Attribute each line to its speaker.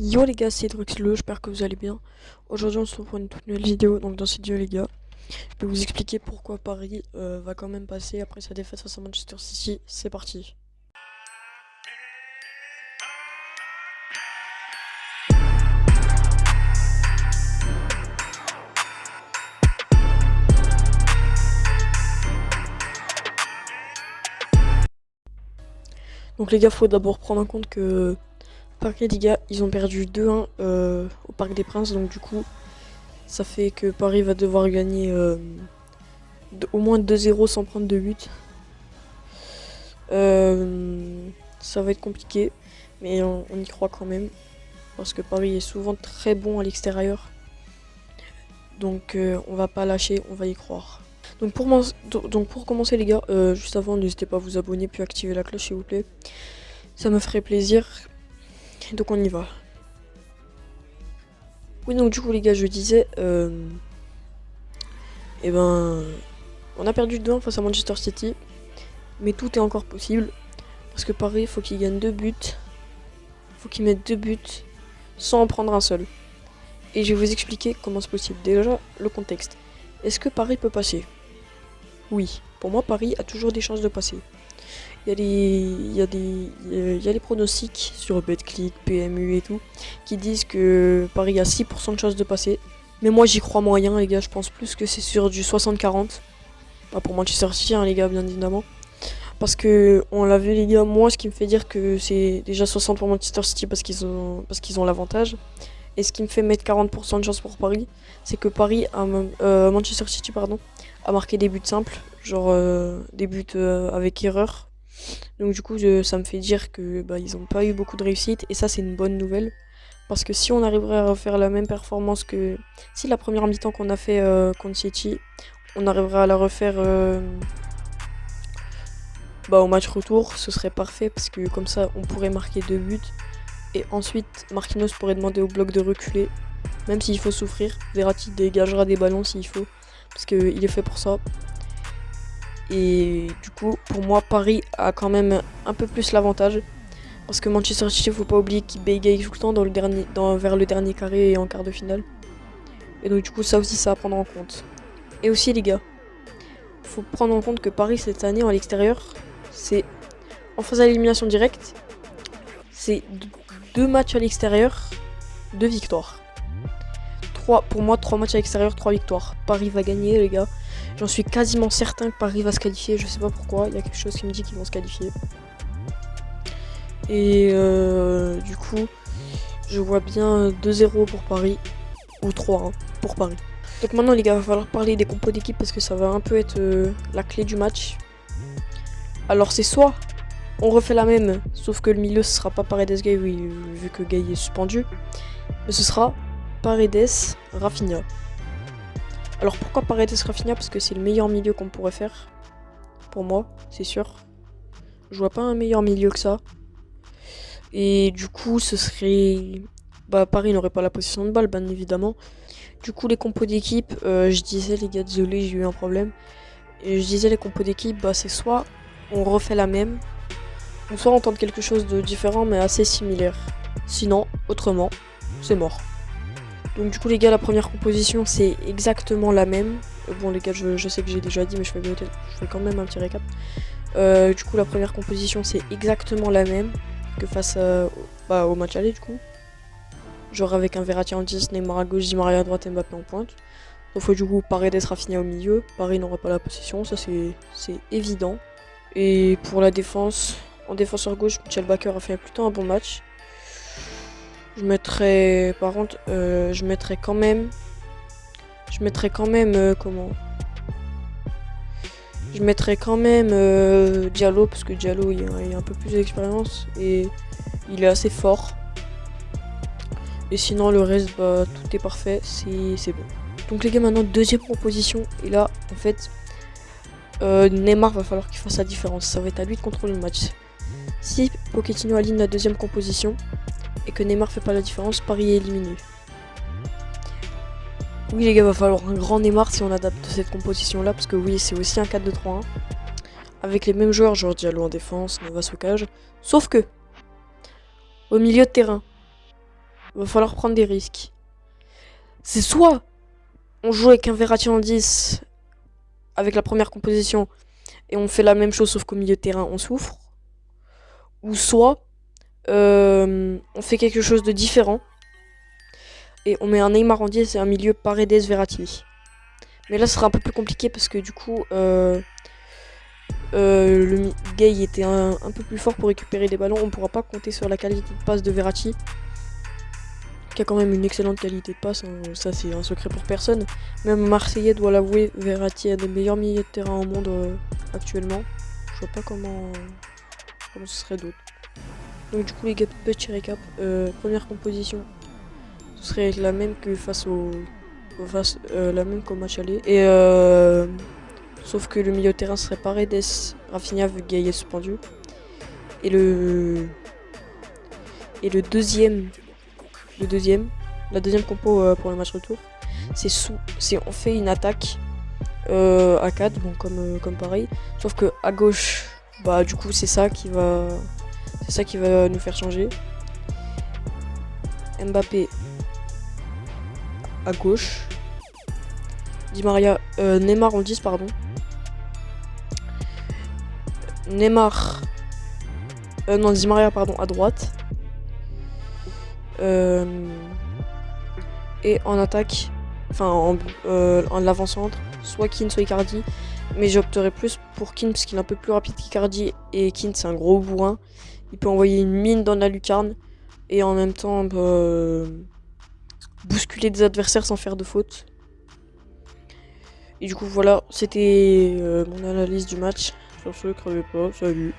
Speaker 1: Yo les gars, c'est Druxlo, j'espère que vous allez bien. Aujourd'hui on se retrouve pour une toute nouvelle vidéo. Donc dans cette vidéo les gars, je vais vous expliquer pourquoi Paris va quand même passer après sa défaite face à Manchester City. C'est parti. Donc les gars, faut d'abord prendre en compte que Paris les gars, ils ont perdu 2-1 au Parc des Princes. Donc du coup, ça fait que Paris va devoir gagner au moins 2-0 sans prendre de but. Ça va être compliqué, mais on y croit quand même. Parce que Paris est souvent très bon à l'extérieur. Donc on va pas lâcher, on va y croire. Donc pour commencer les gars, juste avant, n'hésitez pas à vous abonner puis activer la cloche s'il vous plaît. Ça me ferait plaisir. Donc on y va. Oui, donc du coup les gars, je disais, eh ben, on a perdu 2-1 face à Manchester City. Mais tout est encore possible. Parce que Paris, faut qu'il gagne 2 buts. Faut qu'il mette 2 buts sans en prendre un seul. Et je vais vous expliquer comment c'est possible. Déjà, le contexte. Est-ce que Paris peut passer? Oui. Pour moi, Paris a toujours des chances de passer. Il y a les pronostics sur BetClick, PMU et tout, qui disent que Paris a 6% de chances de passer. Mais moi, j'y crois moyen, les gars. Je pense plus que c'est sur du 60-40. Pas pour Manchester City, hein, les gars, bien évidemment. Parce que, on l'a vu, les gars, moi, ce qui me fait dire que c'est déjà 60 pour Manchester City parce qu'ils ont l'avantage. Et ce qui me fait mettre 40% de chance pour Paris, c'est que Manchester City a marqué des buts simples, genre des buts avec erreur. Donc du coup, ça me fait dire que ils n'ont pas eu beaucoup de réussite et ça c'est une bonne nouvelle. Parce que si on arriverait à refaire la même performance que si la première mi-temps qu'on a fait contre City, on arriverait à la refaire au match retour, ce serait parfait parce que comme ça on pourrait marquer 2 buts. Et ensuite, Marquinhos pourrait demander au bloc de reculer, même s'il faut souffrir. Verratti dégagera des ballons s'il faut, parce qu'il est fait pour ça. Et du coup, pour moi, Paris a quand même un peu plus l'avantage. Parce que Manchester City, faut pas oublier qu'il bégaye tout le temps vers le dernier carré et en quart de finale. Et donc du coup, ça aussi, ça à prendre en compte. Et aussi, les gars, faut prendre en compte que Paris, cette année, à l'extérieur, c'est en phase d'élimination directe. C'est 2 matchs à l'extérieur, 2 victoires. Pour moi, 3 matchs à l'extérieur, 3 victoires. Paris va gagner, les gars. J'en suis quasiment certain que Paris va se qualifier. Je sais pas pourquoi, il y a quelque chose qui me dit qu'ils vont se qualifier. Et du coup, je vois bien 2-0 pour Paris. Ou 3-1 pour Paris. Donc maintenant, les gars, il va falloir parler des compos d'équipe parce que ça va un peu être la clé du match. Alors, c'est soit on refait la même, sauf que le milieu ce sera pas Paredes Gay, oui, vu que Gay est suspendu. Mais ce sera Paredes Rafinha. Alors pourquoi Paredes Rafinha? Parce que c'est le meilleur milieu qu'on pourrait faire. Pour moi, c'est sûr. Je vois pas un meilleur milieu que ça. Et du coup, ce serait... Paris n'aurait pas la possession de balle, bien évidemment. Du coup, les compos d'équipe, je disais, les gars, désolé, j'ai eu un problème. Et je disais, les compos d'équipe, c'est soit on refait la même, ou soit on tente quelque chose de différent mais assez similaire. Sinon, autrement, c'est mort. Donc du coup les gars, la première composition c'est exactement la même. Bon les gars, je sais que j'ai déjà dit mais je fais quand même un petit récap. Du coup la première composition c'est exactement la même que face au match aller du coup. Genre avec un Verratti en 10, Neymar à gauche, Di Maria à droite et Mbappé en pointe. Sauf que du coup Paredes Rafinha au milieu. Paris n'aura pas la possession, ça c'est évident. Et pour la défense, en défenseur gauche, Michel Bakker a fait plutôt un bon match. Je mettrais, par contre, je mettrais quand même, Diallo parce que Diallo il a un peu plus d'expérience et il est assez fort. Et sinon le reste, tout est parfait, c'est bon. Donc les gars, maintenant deuxième proposition et là en fait. Neymar va falloir qu'il fasse la différence, ça va être à lui de contrôler le match. Si Pochettino aligne la deuxième composition et que Neymar fait pas la différence, Paris est éliminé. Oui les gars, va falloir un grand Neymar si on adapte cette composition là, parce que oui c'est aussi un 4-2-3-1 avec les mêmes joueurs, genre Diallo en défense, Navas au cage, sauf que au milieu de terrain, Va falloir prendre des risques. C'est soit on joue avec un Verratti en 10 avec la première composition et on fait la même chose sauf qu'au milieu de terrain on souffre. Ou soit on fait quelque chose de différent et on met un Neymar en 10 et un milieu Paredes Verratti. Mais là ce sera un peu plus compliqué parce que du coup le Gay était un peu plus fort pour récupérer des ballons. On pourra pas compter sur la qualité de passe de Verratti, qui a quand même une excellente qualité de passe, hein. Ça c'est un secret pour personne. Même Marseillais doit l'avouer, Verratti a des meilleurs milieux de terrain au monde actuellement. Je vois pas comment ce serait d'autre. Donc du coup les gars, petit récap. Première composition, ce serait la même que la même qu'au match aller. Et sauf que le milieu de terrain serait Paredes, Rafinha vu que Gay est suspendu. Et la deuxième compo pour le match retour, c'est on fait une attaque à 4, bon comme pareil. Sauf que à gauche, bah du coup c'est ça qui va nous faire changer. Mbappé à gauche. Neymar en 10 pardon. Di Maria pardon à droite. Et en attaque, enfin en l'avant-centre, soit Keane soit Icardi. Mais j'opterais plus pour Keane parce qu'il est un peu plus rapide qu'Icardi. Et Keane c'est un gros bourrin. Il peut envoyer une mine dans la lucarne. Et en même temps bousculer des adversaires sans faire de faute. Et du coup voilà, c'était mon analyse du match. Sur ce, crevez pas, salut.